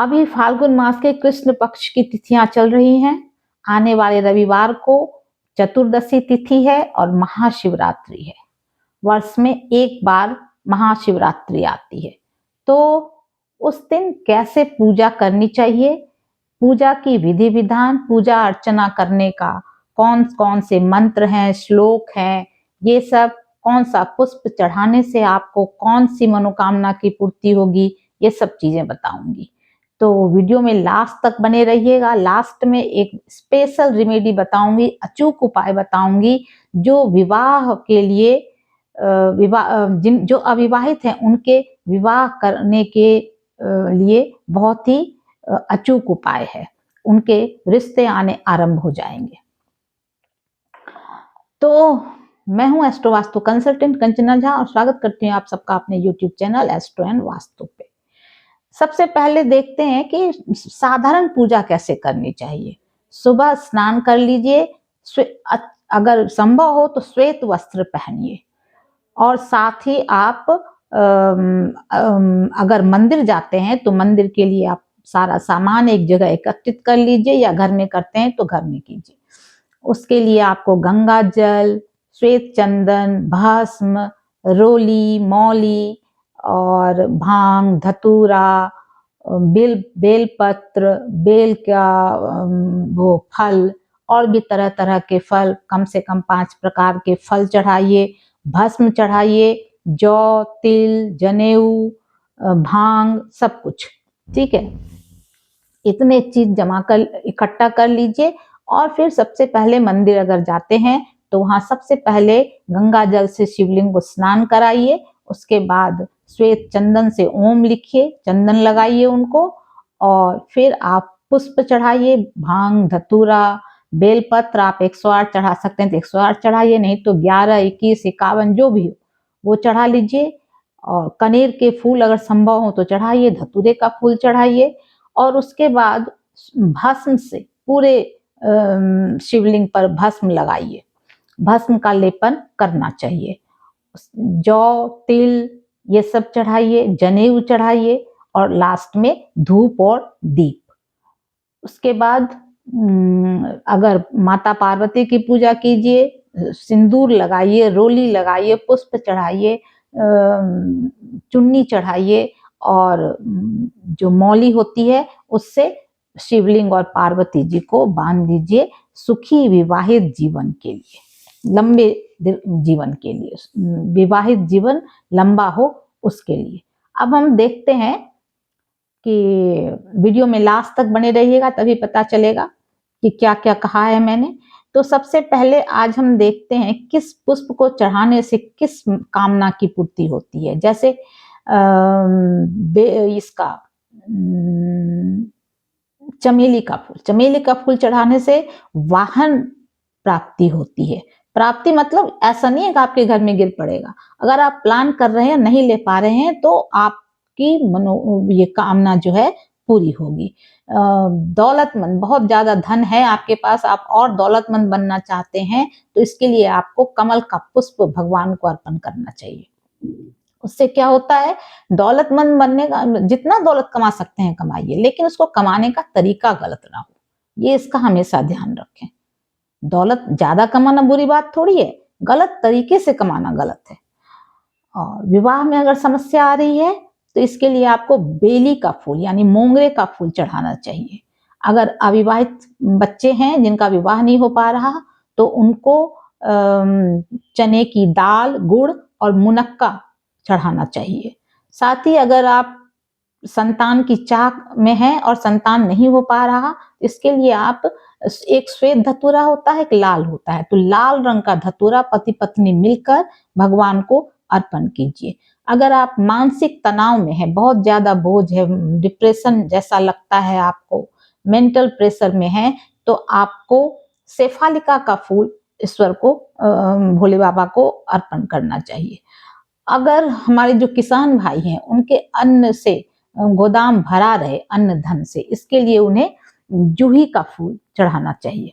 अभी फाल्गुन मास के कृष्ण पक्ष की तिथियां चल रही हैं। आने वाले रविवार को चतुर्दशी तिथि है और महाशिवरात्रि है। वर्ष में एक बार महाशिवरात्रि आती है, तो उस दिन कैसे पूजा करनी चाहिए, पूजा की विधि विधान, पूजा अर्चना करने का कौन कौन से मंत्र हैं, श्लोक हैं, ये सब, कौन सा पुष्प चढ़ाने से आपको कौन सी मनोकामना की पूर्ति होगी, ये सब चीजें बताऊंगी। तो वीडियो में लास्ट तक बने रहिएगा। लास्ट में एक स्पेशल रेमेडी बताऊंगी, अचूक उपाय बताऊंगी जो विवाह के लिए जिन जो अविवाहित हैं उनके विवाह करने के लिए बहुत ही अचूक उपाय है। उनके रिश्ते आने आरंभ हो जाएंगे। तो मैं हूं एस्ट्रो वास्तु कंसल्टेंट कंचना झा और स्वागत करती हूं आप सबका अपने YouTube channel astro and vastu पे। सबसे पहले देखते हैं कि साधारण पूजा कैसे करनी चाहिए। सुबह स्नान कर लीजिए, अगर संभव हो तो श्वेत वस्त्र पहनिए और साथ ही आप अगर मंदिर जाते हैं तो मंदिर के लिए आप सारा सामान एक जगह एकत्रित कर लीजिए, या घर में करते हैं तो घर में कीजिए। उसके लिए आपको गंगा जल, श्वेत चंदन, भस्म, रोली, मौली और भांग, धतूरा, बेलपत्र, बेल का वो फल और भी तरह तरह के फल, कम से कम 5 प्रकार के फल चढ़ाइए, भस्म चढ़ाइए, जौ, तिल, जनेऊ, भांग, सब कुछ, ठीक है। इतने चीज जमा कर इकट्ठा कर लीजिए और फिर सबसे पहले मंदिर अगर जाते हैं तो वहां सबसे पहले गंगा जल से शिवलिंग को स्नान कराइए। उसके बाद श्वेत चंदन से ओम लिखिए, चंदन लगाइए उनको, और फिर आप पुष्प चढ़ाइए, भांग, धतूरा, बेलपत्र आप 108 चढ़ा सकते हैं तो 108 चढ़ाइए, नहीं तो 11, 21, 51 जो भी हो वो चढ़ा लीजिए। और कनेर के फूल अगर संभव हो तो चढ़ाइए, धतूरे का फूल चढ़ाइए। और उसके बाद भस्म से पूरे शिवलिंग पर भस्म लगाइए, भस्म का लेपन करना चाहिए। जौ, तिल ये सब चढ़ाइए, जनेऊ चढ़ाइए और लास्ट में धूप और दीप। उसके बाद अगर माता पार्वती की पूजा कीजिए, सिंदूर लगाइए, रोली लगाइए, पुष्प चढ़ाइए, चुन्नी चढ़ाइए और जो मौली होती है उससे शिवलिंग और पार्वती जी को बांध दीजिए, सुखी विवाहित जीवन के लिए, लंबे जीवन के लिए, विवाहित जीवन लंबा हो उसके लिए। अब हम देखते हैं कि वीडियो में लास्ट तक बने रहिएगा, तभी पता चलेगा कि क्या क्या कहा है मैंने। तो सबसे पहले आज हम देखते हैं किस पुष्प को चढ़ाने से किस कामना की पूर्ति होती है। जैसे इसका चमेली का फूल चढ़ाने से वाहन प्राप्ति होती है। प्राप्ति मतलब ऐसा नहीं है कि आपके घर में गिर पड़ेगा। अगर आप प्लान कर रहे हैं, नहीं ले पा रहे हैं, तो आपकी ये कामना जो है पूरी होगी। दौलतमंद, बहुत ज्यादा धन है आपके पास, आप और दौलतमंद बनना चाहते हैं, तो इसके लिए आपको कमल का पुष्प भगवान को अर्पण करना चाहिए। उससे क्या होता है, दौलतमंद बनने का, जितना दौलत कमा सकते हैं कमाइए, लेकिन उसको कमाने का तरीका गलत ना हो, ये इसका हमेशा ध्यान रखें। दौलत ज्यादा कमाना बुरी बात थोड़ी है, गलत तरीके से कमाना गलत है। और विवाह में अगर समस्या आ रही है तो इसके लिए आपको बेली का फूल यानी मोंगरे का फूल चढ़ाना चाहिए। अगर अविवाहित बच्चे हैं जिनका विवाह नहीं हो पा रहा तो उनको चने की दाल, गुड़ और मुनक्का चढ़ाना चाहिए। साथ ही अगर आप संतान की चाह में हैं और संतान नहीं हो पा रहा, इसके लिए आप, एक श्वेत धतूरा होता है, एक लाल होता है, तो लाल रंग का धतूरा पति पत्नी मिलकर भगवान को अर्पण कीजिए। अगर आप मानसिक तनाव में हैं, बहुत ज्यादा बोझ है, डिप्रेशन जैसा लगता है आपको, मेंटल प्रेशर में है, तो आपको शेफालिका का फूल ईश्वर को, भोले बाबा को अर्पण करना चाहिए। अगर हमारे जो किसान भाई हैं उनके अन्न से गोदाम भरा रहे, अन्न धन से, इसके लिए उन्हें जूही का फूल चढ़ाना चाहिए।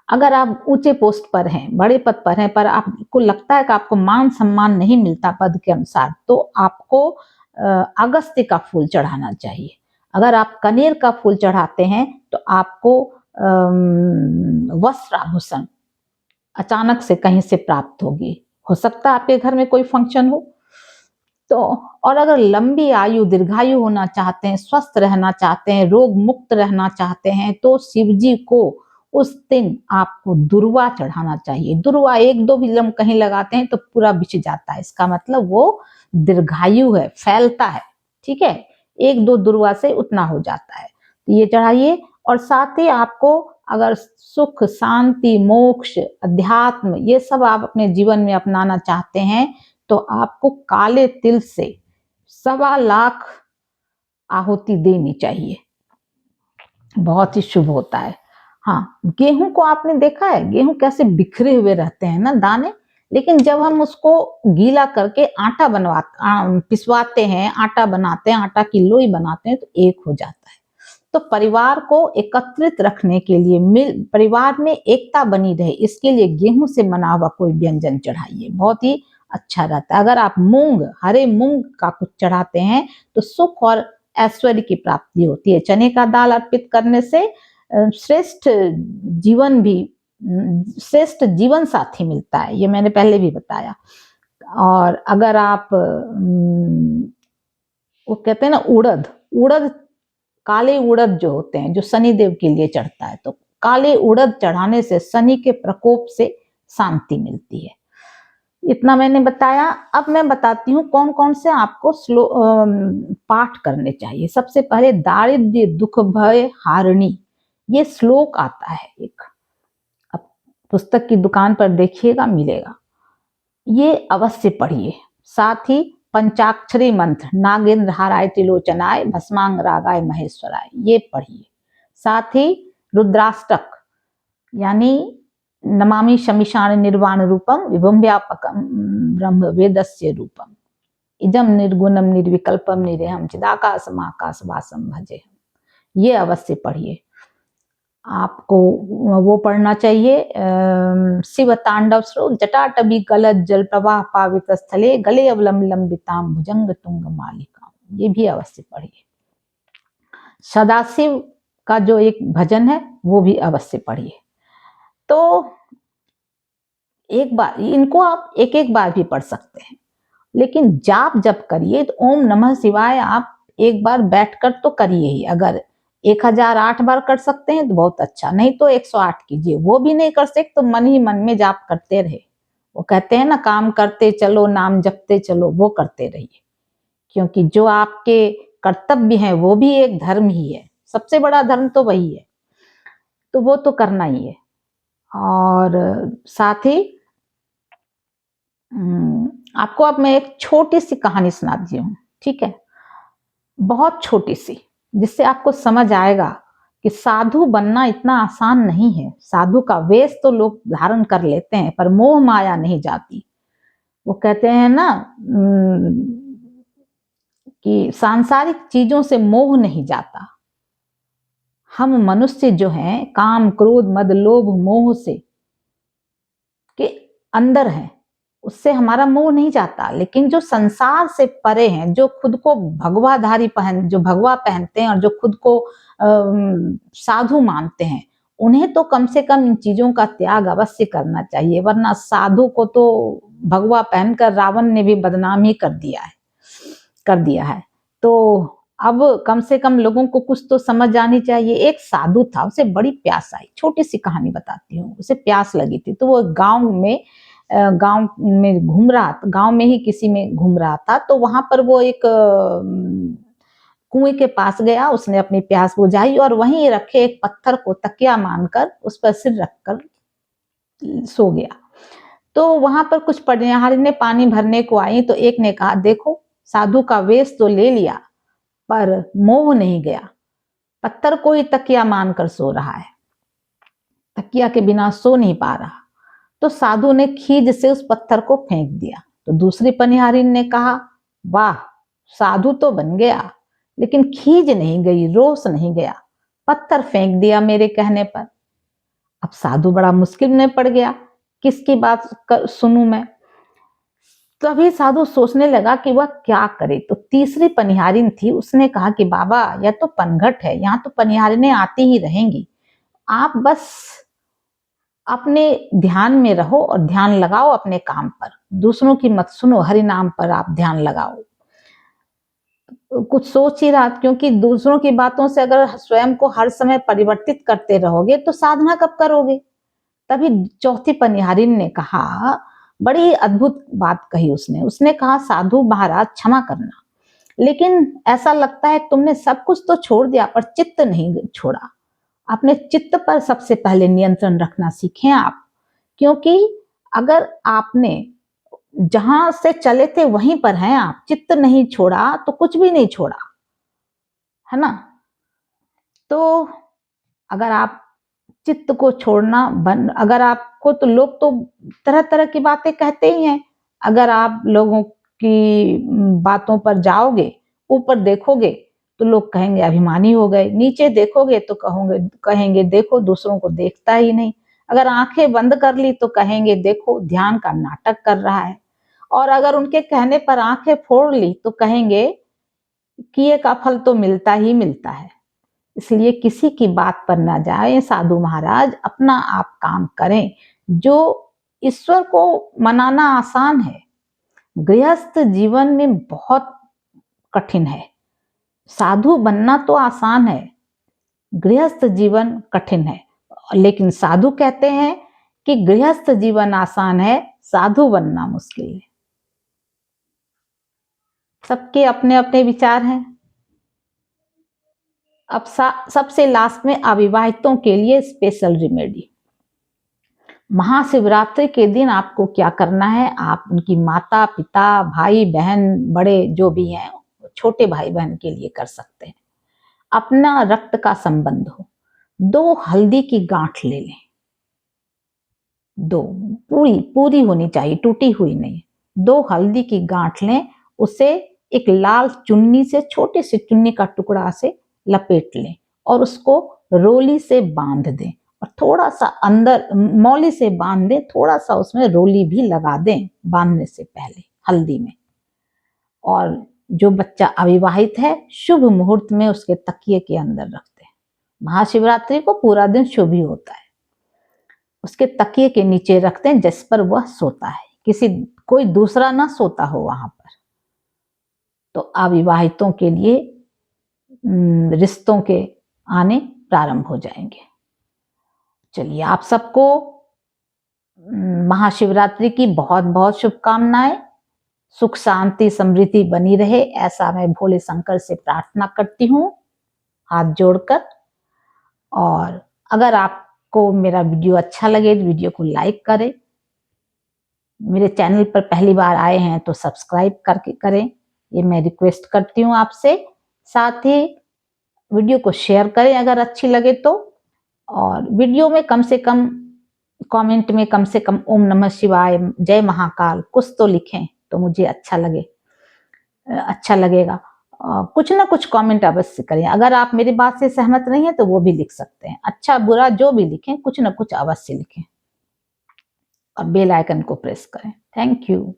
अगर आप ऊंचे पोस्ट पर हैं, बड़े पद पर हैं, पर आपको लगता है कि आपको मान सम्मान नहीं मिलता पद के अनुसार, तो आपको अगस्त्य का फूल चढ़ाना चाहिए। अगर आप कनेर का फूल चढ़ाते हैं तो आपको वस्त्र आभूषण अचानक से कहीं से प्राप्त होगी। हो सकता है आपके घर में कोई फंक्शन हो तो। और अगर लंबी आयु दीर्घायु होना चाहते हैं, स्वस्थ रहना चाहते हैं, रोग मुक्त रहना चाहते हैं, तो शिव जी को उस दिन आपको दुर्वा चढ़ाना चाहिए। दुर्वा एक दो भी लम कहीं लगाते हैं तो पूरा बिछ जाता है, इसका मतलब वो दीर्घायु है, फैलता है। ठीक है, एक दो दुर्वा से उतना हो जाता है, तो ये चढ़ाइए। और साथ ही आपको अगर सुख शांति मोक्ष अध्यात्म ये सब आप अपने जीवन में अपनाना चाहते हैं तो आपको काले तिल से 1.25 लाख आहुति देनी चाहिए, बहुत ही शुभ होता है। हाँ, गेहूं को आपने देखा है, गेहूं कैसे बिखरे हुए रहते हैं ना दाने, लेकिन जब हम उसको गीला करके आटा पिसवाते हैं, आटा बनाते हैं, आटा की लोई बनाते हैं तो एक हो जाता है। तो परिवार को एकत्रित रखने के लिए, परिवार में एकता बनी रहे, इसके लिए गेहूं से बना हुआ कोई व्यंजन चढ़ाइए, बहुत ही अच्छा रहता है। अगर आप हरे मूंग का कुछ चढ़ाते हैं तो सुख और ऐश्वर्य की प्राप्ति होती है। चने का दाल अर्पित करने से श्रेष्ठ जीवन साथी मिलता है, ये मैंने पहले भी बताया। और अगर आप वो कहते हैं ना उड़द काले उड़द जो होते हैं, जो शनि देव के लिए चढ़ता है, तो काले उड़द चढ़ाने से शनि के प्रकोप से शांति मिलती है। इतना मैंने बताया। अब मैं बताती हूँ कौन कौन से आपको पाठ करने चाहिए। सबसे पहले दारिद्र्य दुख भय हारिणी, ये श्लोक आता है एक, अब पुस्तक की दुकान पर देखिएगा मिलेगा, ये अवश्य पढ़िए। साथ ही पंचाक्षरी मंत्र नागेंद्र हाराय त्रिलोचनाय भस्मांग रागाय महेश्वराय, ये पढ़िए। साथ ही रुद्राष्टक यानी नमामि शमिशान निर्वाण रूपम विभुम व्यापकम ब्रह्म वेदस्य रूपम इदम निर्गुणम निर्विकल्पम निरेहम चिदाकाशम आकाशवासम भजेहम, ये अवश्य पढ़िए। आपको वो पढ़ना चाहिए शिव तांडव श्लोक जटाटवी गलत जल प्रवाह पावित स्थले गले अवलम लंबिताम भुजंग तुंग मालिका, ये भी अवश्य पढ़िए। सदाशिव का जो एक भजन है वो भी अवश्य पढ़िए। तो एक बार इनको आप एक एक बार भी पढ़ सकते हैं, लेकिन जाप जब करिए तो ओम नमः शिवाय आप एक बार बैठकर तो करिए ही। अगर 1008 बार कर सकते हैं तो बहुत अच्छा, नहीं तो 108 कीजिए। वो भी नहीं कर सकते तो मन ही मन में जाप करते रहे। वो कहते हैं ना, काम करते चलो नाम जपते चलो, वो करते रहिए, क्योंकि जो आपके कर्तव्य हैं वो भी एक धर्म ही है, सबसे बड़ा धर्म तो वही है, तो वो तो करना ही है। और साथ ही आपको अब मैं एक छोटी सी कहानी सुनाती हूँ, ठीक है, बहुत छोटी सी, जिससे आपको समझ आएगा कि साधु बनना इतना आसान नहीं है। साधु का वेश तो लोग धारण कर लेते हैं पर मोह माया नहीं जाती। वो कहते हैं ना कि सांसारिक चीजों से मोह नहीं जाता। हम मनुष्य जो हैं काम क्रोध मद लोभ मोह से के अंदर हैं, उससे हमारा मोह नहीं जाता। लेकिन जो संसार से परे हैं, जो खुद को जो भगवा पहनते हैं और जो खुद को साधु मानते हैं, उन्हें तो कम से कम इन चीजों का त्याग अवश्य करना चाहिए, वरना साधु को तो भगवा पहनकर रावण ने भी बदनाम ही कर दिया है। तो अब कम से कम लोगों को कुछ तो समझ आनी चाहिए। एक साधु था, उसे बड़ी प्यास आई। छोटी सी कहानी बताती हूँ। उसे प्यास लगी थी तो वो गांव में घूम रहा था, गांव में ही किसी में घूम रहा था। तो वहां पर वो एक कुएं के पास गया, उसने अपनी प्यास बुझाई और वहीं रखे एक पत्थर को तकिया मानकर उस पर सिर रखकर सो गया। तो वहां पर कुछ पनियारी ने पानी भरने को आई तो एक ने कहा, देखो साधु का वेश तो ले लिया पर मोह नहीं गया, पत्थर को ही तकिया मानकर सो रहा है, तकिया के बिना सो नहीं पा रहा। तो साधु ने खीज से उस पत्थर को फेंक दिया। तो दूसरी पनिहारिन ने कहा, वाह साधु तो बन गया लेकिन खीज नहीं गई, रोष नहीं गया, पत्थर फेंक दिया मेरे कहने पर। अब साधु बड़ा मुश्किल में पड़ गया, किसकी बात सुनूं मैं। तभी साधु सोचने लगा कि वह क्या करे। तो तीसरी पनिहारिन थी, उसने कहा कि बाबा यह तो पनघट है, यहाँ तो पनिहारिनें आती ही रहेंगी, आप बस अपने ध्यान में रहो और ध्यान लगाओ अपने काम पर, दूसरों की मत सुनो, हरि नाम पर आप ध्यान लगाओ। कुछ सोच ही रहा, क्योंकि दूसरों की बातों से अगर स्वयं को हर समय परिवर्तित करते रहोगे तो साधना कब करोगे। तभी चौथी पनिहारिन ने कहा, बड़ी अद्भुत बात कही उसने। उसने कहा, साधु महाराज क्षमा करना, लेकिन ऐसा लगता है तुमने सब कुछ तो छोड़ दिया पर चित्त नहीं छोड़ा। अपने चित्त पर सबसे पहले नियंत्रण रखना सीखें आप, क्योंकि अगर आपने जहां से चले थे वहीं पर हैं आप, चित्त नहीं छोड़ा तो कुछ भी नहीं छोड़ा, है ना। तो अगर आप चित्त को छोड़ना बन, अगर आपको, तो लोग तो तरह तरह की बातें कहते ही हैं। अगर आप लोगों की बातों पर जाओगे, ऊपर देखोगे तो लोग कहेंगे अभिमानी हो गए, नीचे देखोगे तो कहेंगे देखो दूसरों को देखता ही नहीं। अगर आंखें बंद कर ली तो कहेंगे देखो ध्यान का नाटक कर रहा है, और अगर उनके कहने पर आंखें फोड़ ली तो कहेंगे किए का फल तो मिलता ही मिलता है। इसलिए किसी की बात पर ना जाए साधु महाराज, अपना आप काम करें। जो ईश्वर को मनाना आसान है, गृहस्थ जीवन में बहुत कठिन है। साधु बनना तो आसान है, गृहस्थ जीवन कठिन है। लेकिन साधु कहते हैं कि गृहस्थ जीवन आसान है, साधु बनना मुश्किल है। सबके अपने अपने विचार हैं। अब सबसे लास्ट में अविवाहितों के लिए स्पेशल रेमेडी। महाशिवरात्रि के दिन आपको क्या करना है, आप उनकी माता पिता भाई बहन बड़े जो भी हैं, छोटे भाई बहन के लिए कर सकते हैं। अपना रक्त का संबंध हो, 2 हल्दी की गांठ ले लें, 2 पूरी पूरी होनी चाहिए, टूटी हुई नहीं। 2 हल्दी की गांठ लें, उसे एक लाल चुन्नी से, छोटे से चुन्नी का टुकड़ा से लपेट लें और उसको रोली से बांध दें, और थोड़ा सा अंदर मौली से बांध दें, थोड़ा सा उसमें रोली भी लगा दें बांधने से पहले हल्दी में। और जो बच्चा अविवाहित है, शुभ मुहूर्त में उसके तकिए के अंदर रखते हैं। महाशिवरात्रि को पूरा दिन शुभ ही होता है, उसके तकिए के नीचे रखते हैं जिस पर वह सोता है, कोई दूसरा ना सोता हो वहां पर। तो अविवाहितों के लिए रिश्तों के आने प्रारंभ हो जाएंगे। चलिए, आप सबको महाशिवरात्रि की बहुत बहुत शुभकामनाएं। सुख शांति समृद्धि बनी रहे, ऐसा मैं भोले शंकर से प्रार्थना करती हूँ हाथ जोड़कर। और अगर आपको मेरा वीडियो अच्छा लगे तो वीडियो को लाइक करें, मेरे चैनल पर पहली बार आए हैं तो सब्सक्राइब करके करें, ये मैं रिक्वेस्ट करती हूँ आपसे। साथ ही वीडियो को शेयर करें अगर अच्छी लगे तो, और वीडियो में कम से कम कमेंट में कम से कम ओम नमः शिवाय, जय महाकाल कुछ तो लिखें तो मुझे अच्छा लगेगा। कुछ ना कुछ कमेंट अवश्य करें। अगर आप मेरी बात से सहमत नहीं है तो वो भी लिख सकते हैं, अच्छा बुरा जो भी लिखें, कुछ ना कुछ अवश्य लिखें, और बेल आइकन को प्रेस करें। Thank you.